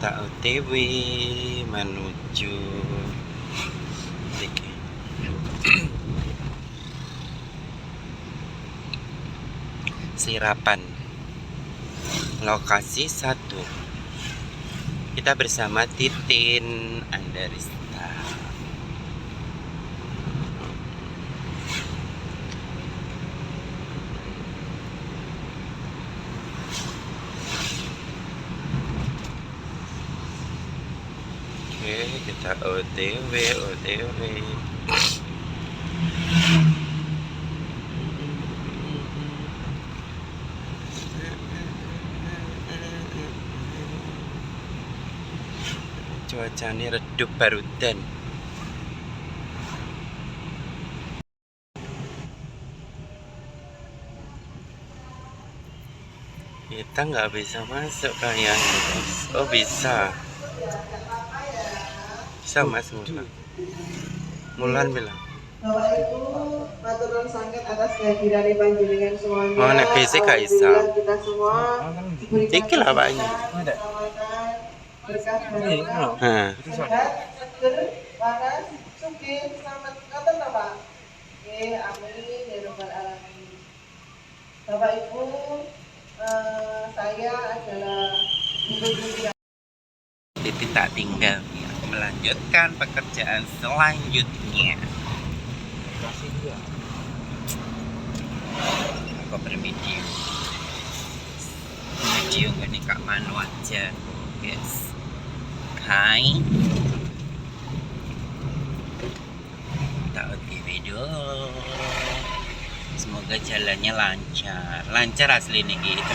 Kita OTW menuju Sirapan, lokasi 1. Kita bersama Titin Andarista. Oke, kita OTW. Cuacanya redup barudan. Kita nggak bisa masuk kayaknya. Oh bisa. Bisa Mas Mulan bilang. Bapak Ibu, matur sangat atas kehadiran panjenengan semuanya. Mau nek basic gak bisa. Kita semua diberikan Iki lah Pak ini. Berkah Nah. sehat, seger, waras, sugih, selamat ngoten ta, Pak? Oke, amin ya rabbal alamin. Bapak Ibu, saya adalah Ibu Titin tak tinggal melanjutkan pekerjaan selanjutnya. Aku bervideo nggak nih Kak Manu aja guys. Hai, kita OTW dulu. Semoga jalannya lancar asli nih gitu.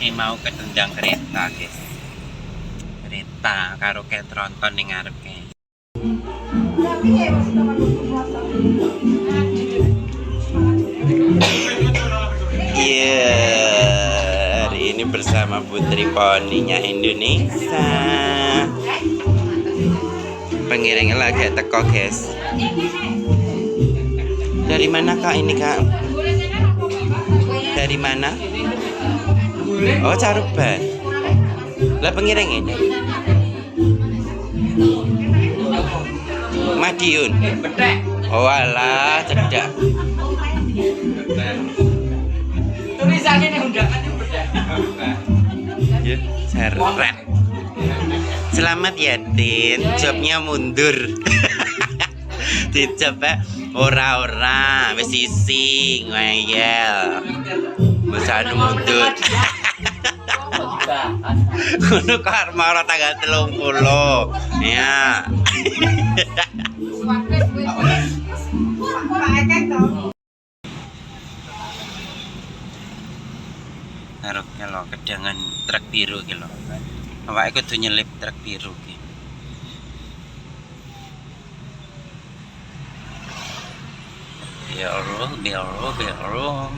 Ini mau ketendang kereta guys, kereta karo kayak tronton ning ngarep guys. Iya, hari ini bersama Putri Poninya Indonesia. Pengiringnya lagi teko guys. Dari mana Kak ini Kak? Dari mana? Oh Caruban. Lah pengiring ini? Madiun. Oh alah cedak. Tulisannya nih undangannya bedak. Ya, seret. Selamat ya Tin, jobnya mundur. Dicoba ora wis isi ngeyel. Mesane mundur. Kudu karma ora tanggal 30. Ya. Taruh kalau kedangan truk biru gitu. Awake kudu nyelip truk biru ki. Biru.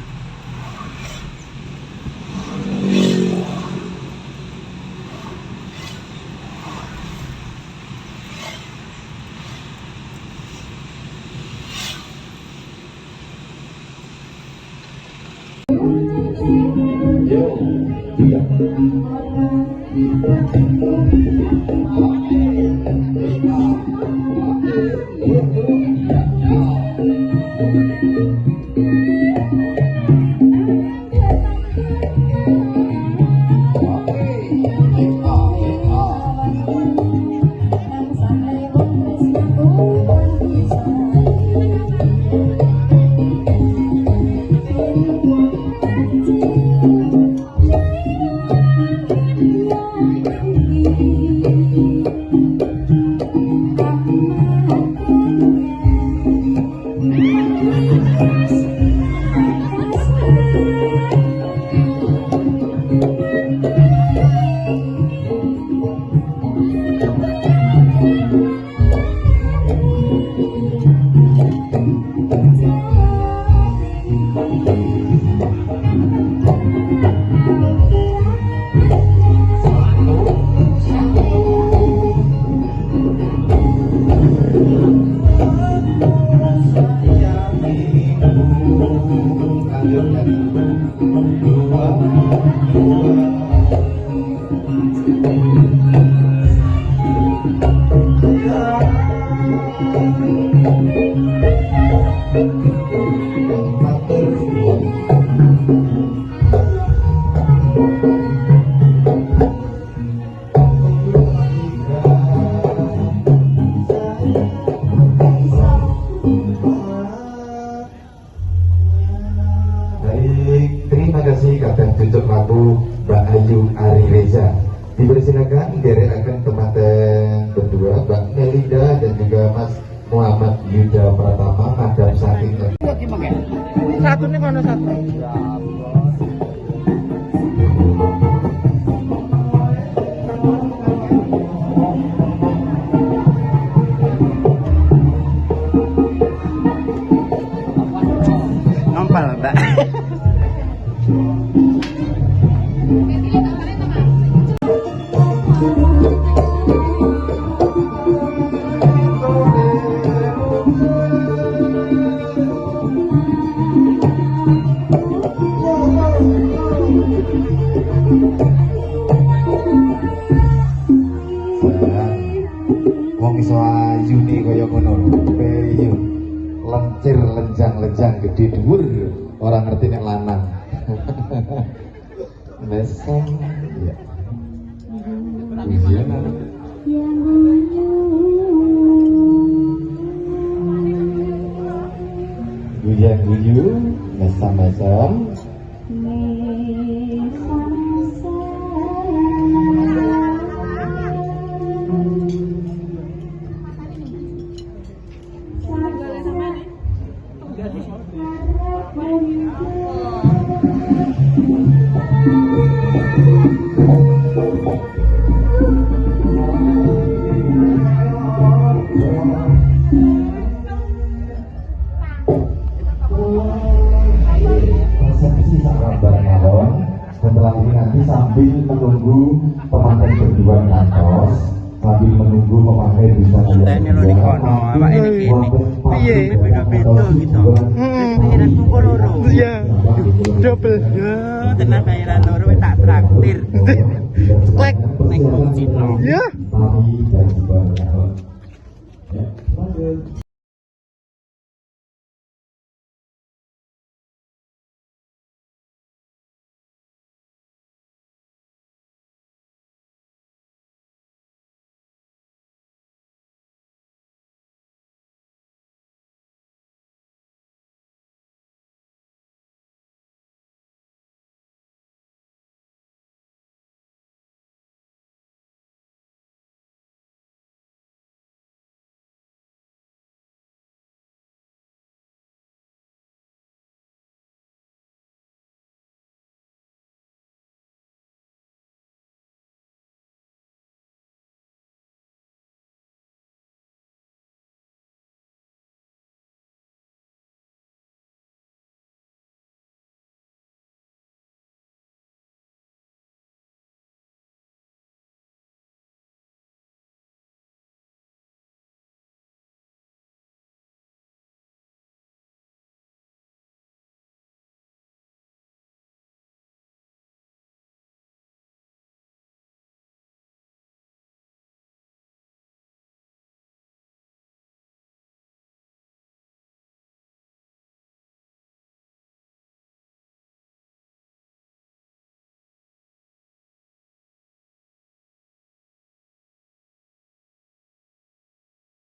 Dipersilakan akan teman berdua Mbak Melinda dan juga Mas Muhammad Yuda Pratama, Madam Saking. Satu nih mana satu? Ngompal, Mbak. Wong iso ayu nih kaya ngono lho. Peyu. Lencir lenjang-lenjang gede dhuwur orang ngerti nek lanang. Mesem ya. Ujian apa? Guyu-guyu, mesem-mesem. Resepsi sangat bareng-bareng. Setelah ini nanti sambil menunggu pemantai berdua ngantos, sambil menunggu pemantai bisa Ini lo di kono, awak ini gini. Piye, beda-beda gitu. Bayaran pukul loro. Iya. Double. Ya, tenang bayaran loro tak traktir. Klek. Ning wong Cina. Ya. Tapi dan juga ya, lanjut.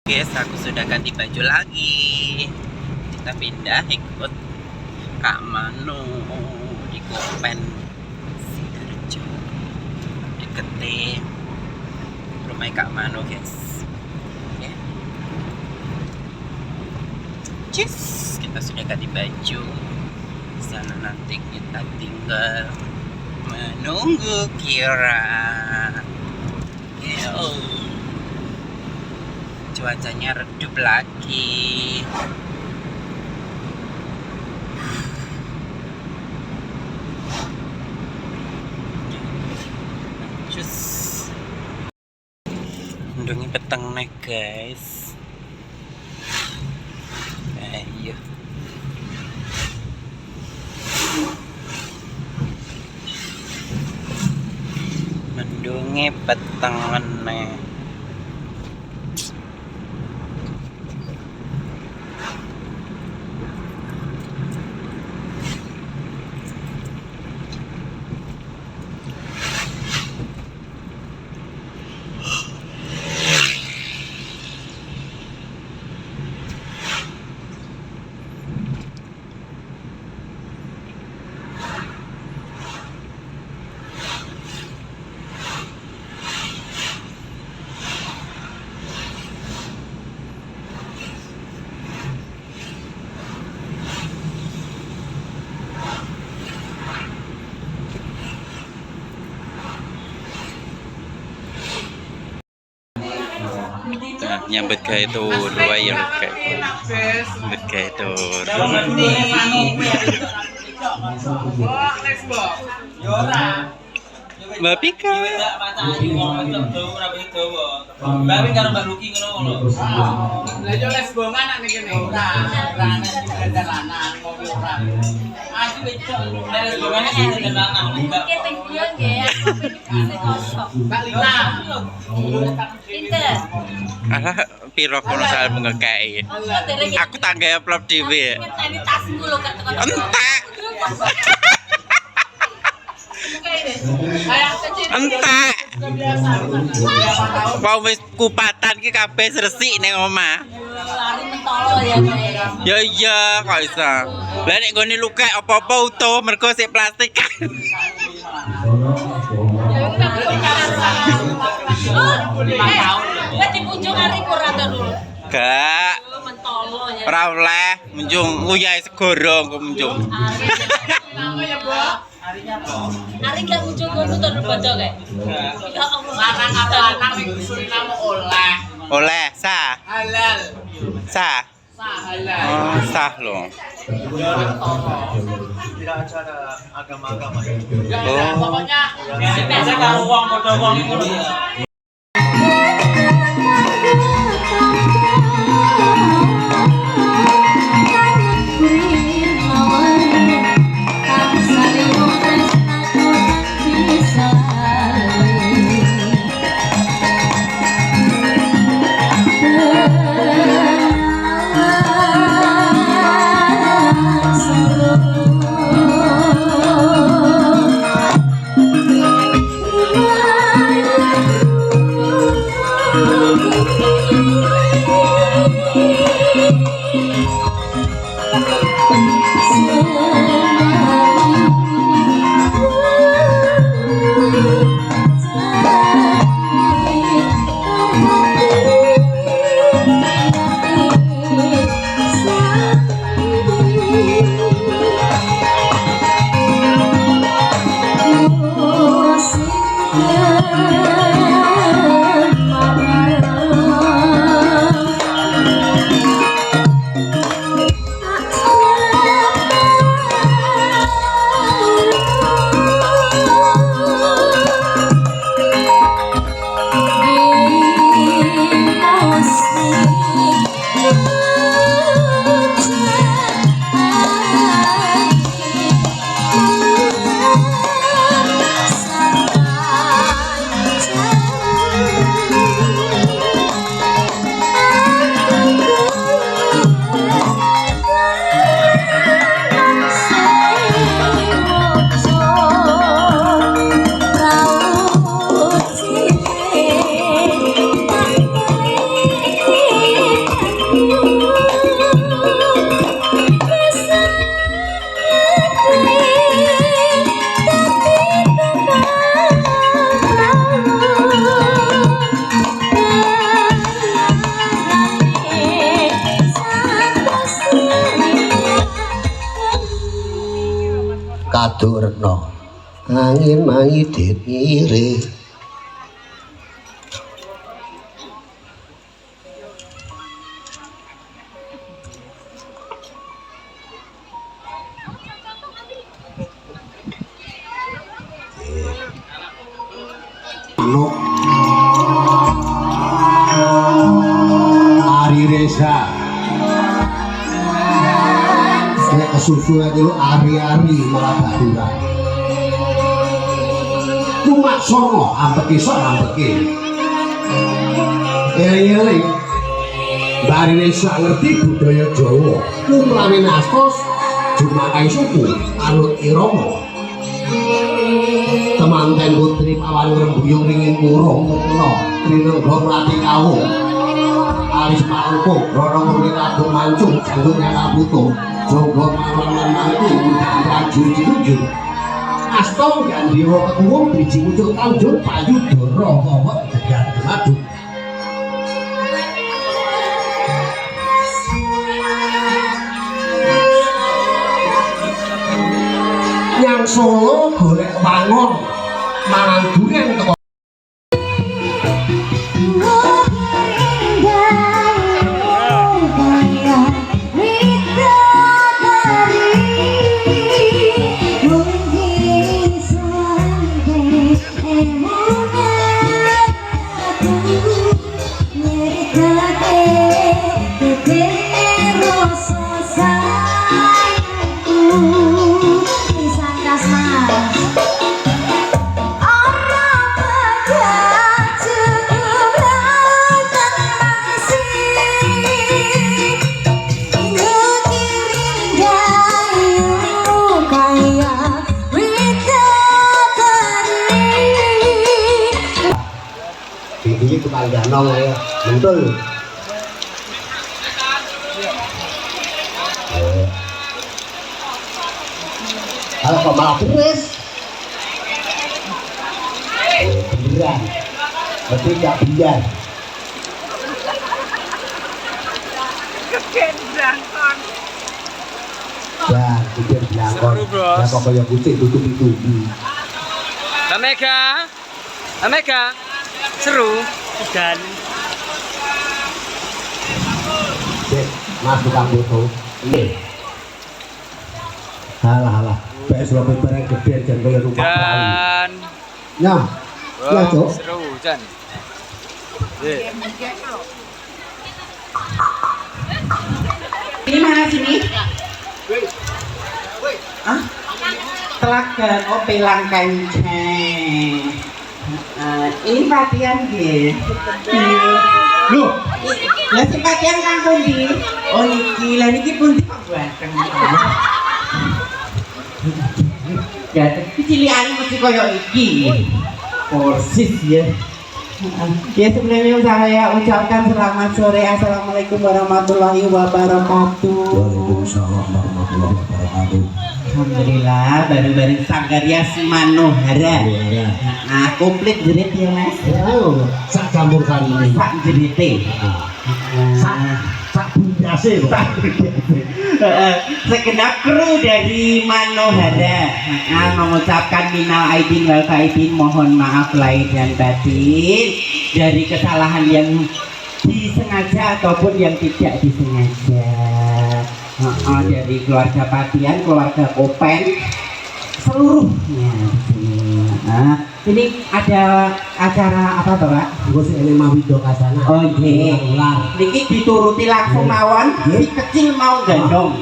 Guys, aku sudah ganti baju lagi. Kita pindah ikut Kak Manu di Kopen Sidoarjo. Deketi rumah Kak Manu, guys. Ya. Cheers, kita sudah ganti baju. Di sana nanti kita tinggal menunggu Kira. Yo. Cuacanya redup lagi. Cus. Mendungi peteng nih guys. Ayo. Mendungi peteng nih. nyambut gawe tur wae ya kayak. Nyambut gawe tur. Mbak Pika. Mbak Pika karo Mbak Luki ngono lho. Lah yo les bongan nek kene. Ora nek di lanang mobil ora. Aku wis les bongan nek di lanang. Keting guyon nggih, aku kosong. Mbak Lina. Pinter. Alah piro kono soal mengekei. Aku tangga upload dhewe. Ngeteni tasmu lho kata kata. Entek. Kayak kecil. Entek. Mau wis kupatan ki kabeh resik ning omah. Lari mentolo ya kayak. Ya iya kok iso. Lah nek nggone lukek apa-apa utuh mergo sik plastik. Wes dipunjung arek ora ta dulu. Gak. Mentolo ya. Ora oleh munjung uyahe segoro engko munjung. Ari gak muncul ngono to bodo kae. Ya Allah. Lanang karo lanang ning Suriname oleh. Oleh sah. Halal. Sah. Sah halal. Oh, sah lho. Tidak acara agama-agama ya. Ya pokoknya biasa karo wong padha wong ngono ya. Kaduk Retno angin mangidit ngire Ari Reza kesusu aja lu ari-ari malah bahura cuma songo ambeki eling-eling Mbak Reza ngerti budaya Jawa kumlamin astos jumakai suku anut iromo temanten putri pawan ngrembuyung ringin murung no trinenggo mlati kawung alis mangkuk rono muni kadung mancung janggungnya kabutung jogo mawan mangku undang raju jujur astong gandiwa ketuwung biji mucuk tanjung payu doro kawak degan madu yang Solo golek wangon mangan durian teko Ini tukang danong ya, betul. Kalau kok malah beres, beneran, berarti nggak biar. Ya, bikin belangkon. Ya pokoknya kucing tutup-tutupi. Amega, Amega, seru. Dan Dek, mas tukang foto. Ini. Halah. PS lo barang gede jangan kaya rumah kali. dan Nyam. Ya, Cok. seru Jan. Ini mana sini? Hah? Telaga, oh pelang kenceng. Ini Patian nggih. Loh, lah si Patian kan pundi? Oh niki, lah niki pundi kok ganteng. Ya, tapi cilian mesti koyo iki. Persis ya. Ya sebelumnya saya ucapkan selamat sore. Assalamualaikum warahmatullahi wabarakatuh. Waalaikumsalam warahmatullahi wabarakatuh. Alhamdulillah bareng-bareng Sanggarya Manohara. Nah, komplit jerit ya mas. Sak campur kali ini. Sak jerite. Sak bundase kok. Segenap kru dari Manohara mengucapkan minal aidin wal faizin, mohon maaf lahir dan batin dari kesalahan yang disengaja ataupun yang tidak disengaja. Dari keluarga Patian, keluarga Kopen, seluruhnya di sini. Ini ada acara apa Pak? Gue sih ini mau video kasana. Oh iya. Niki dituruti langsung mawon. Si kecil mau gendong.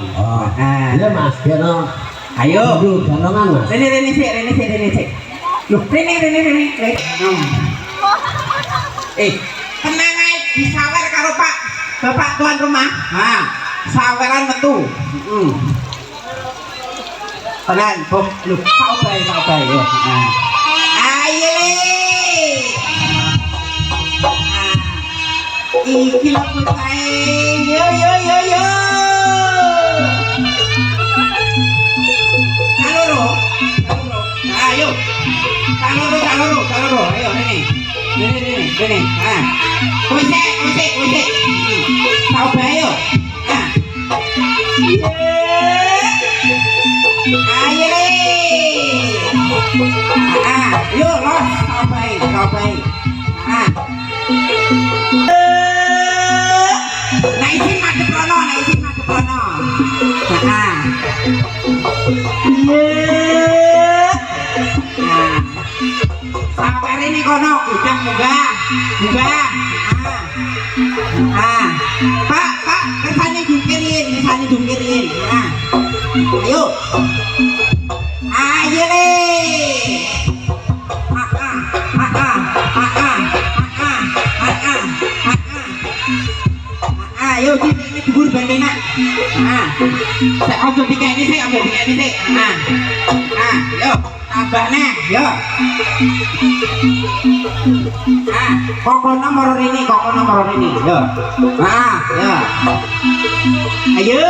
Iya mas, biar no. Ayo. Aduh, gendongan mas. Rene sik. Loh, rene. Tenang ae, disawer karo Pak. Bapak tuan rumah. Saweran metu. Tenan, Bob. Loh, saobae yo. Ayo le. Iki lho putahe. Yo. Kaloro. Ayo. Kaloro. Ayo rene. Wis. Saobae yo. Ayo le. Yo los kapai. Naisin madep rono. Sabar ini kono, ujang munggah. Pak, kesannya jungkirin. Ayo le. Ayo ini dubur bandena. Saya ojo dikene sik. Yo, tambahne, yo. Kokono moro rene, yo. Ya. Ayo.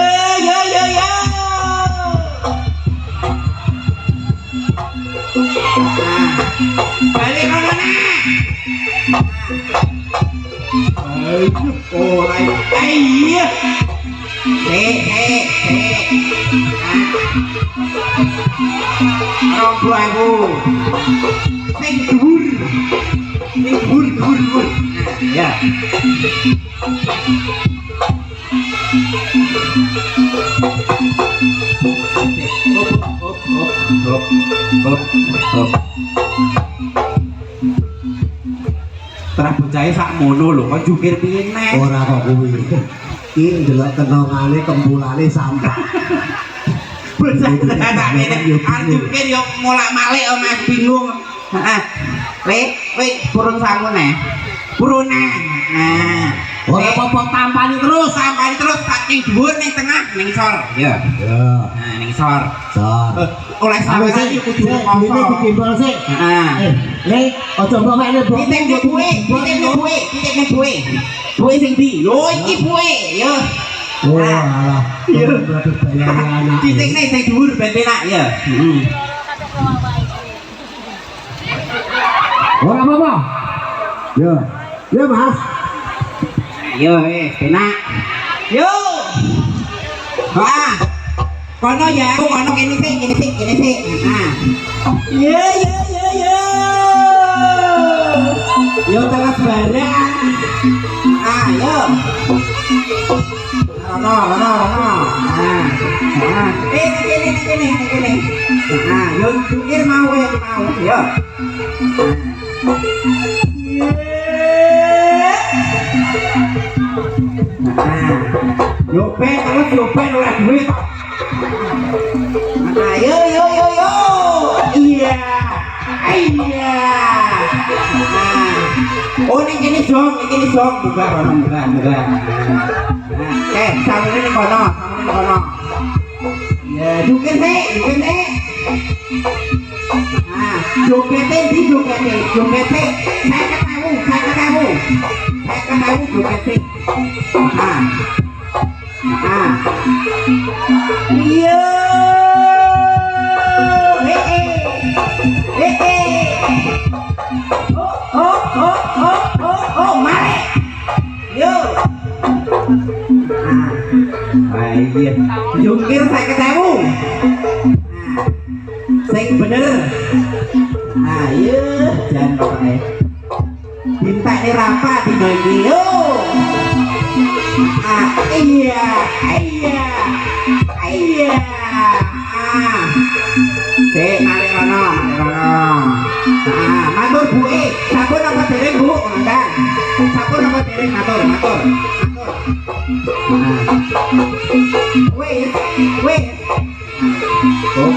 Balik kono nek. Iya. Rombo aku. Sing dhuwur. Ya. Hop. bocahe sakmono lho, kok jukir piye nek? Ora kok kuwi. Iki ndelok kenongane kembulane sampah. Bocah tak ngene. Arep jukir yo molak-malik oh Mas bingung. Heeh. Weh, purun sangu nek. Purun nek. Nah. Ora apa-apa tampani terus. Sampai terus tak ning dhuwur ning tengah ning sor. Ya. Ya. Nah, ning sor. Sor. Oleh sampe iki kudu ini ngomong. digimbal sik. Heeh. Le, aja mbok mek le Titik ning buwe, titik ning buwe, titik ning buwe. Buwe sing ndi? Lho iki buwe, yo. Oh, alah. Iya. Berarti bayar anak. Titik ning sing dhuwur ben penak ya. Heeh. Ora apa-apa. Ya. Ya, Mas. Yo, penak. Yo. Wah. Kono ya, kono kene sik. Nah. Yo. Yo telas barang. Yo. Rono. Nah. Kene. Nah, yo jukir mau. Yo. Nah, Yopen oleh duit. Nah, yo. Iya. Nah. Oh, ini jong, buka. Nah, sampe ini kono. Ya, jukir sih. Nah, jukir. Saya ketemu jukir sih. Iya. Oh, mare. Yo. Iya. Jungkir saya ketemu. Sing bener. Iya, jangan pakai. Minta rapat di iki. Yo. Iya. Cek narik rono. Matur Bu, sampun apa dereng Bu? Nggak. Sampun apa dereng matur. Wait. Oh.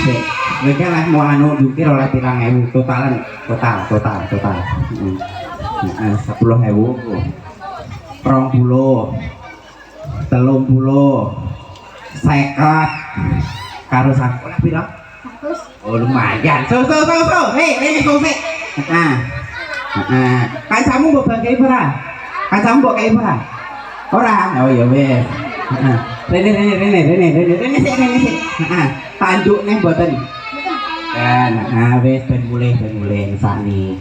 Cek. Mereka lah mau anu jukir oleh 3.000 total. 10.000. 20. 30. 50. Karo saku lah pira? 100. Oh lumayan. So. Ini sosek. Kancamu mbok bagi ora? Ora. Oh ya wis. Rene sik. Tandukne mboten. Kan, wis ben mulih sani.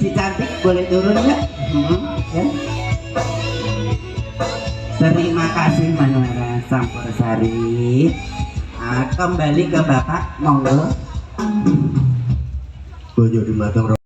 Si cantik boleh turun ya? Ya. Terima kasih Manuela Sampursari. Kembali ke Bapak, monggo. sedaya dumateng